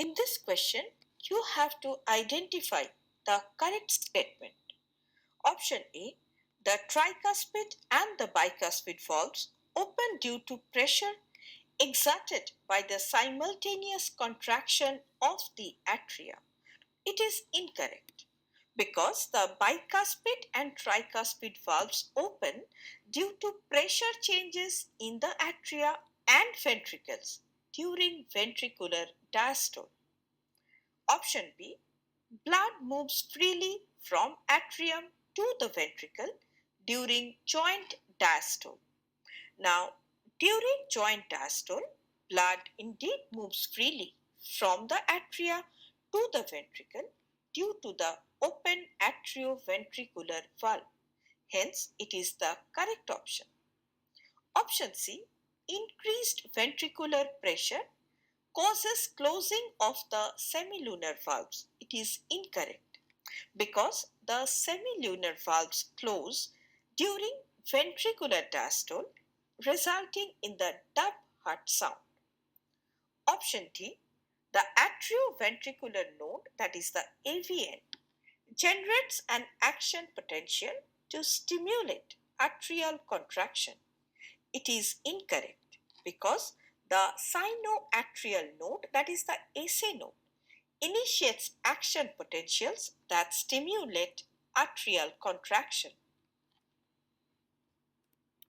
In this question, you have to identify the correct statement. Option A, the tricuspid and the bicuspid valves open due to pressure exerted by the simultaneous contraction of the atria. It is incorrect because the bicuspid and tricuspid valves open due to pressure changes in the atria and ventricles during ventricular diastole. Option B, blood moves freely from atrium to the ventricle during joint diastole. Now, during joint diastole, blood indeed moves freely from the atria to the ventricle due to the open atrioventricular valve. Hence, it is the correct option. Option C, increased ventricular pressure causes closing of the semilunar valves. It is incorrect because the semilunar valves close during ventricular diastole, resulting in the dub heart sound. Option D, the atrioventricular node, that is the AVN, generates an action potential to stimulate atrial contraction. It is incorrect because the sinoatrial node, that is the AC node, initiates action potentials that stimulate atrial contraction.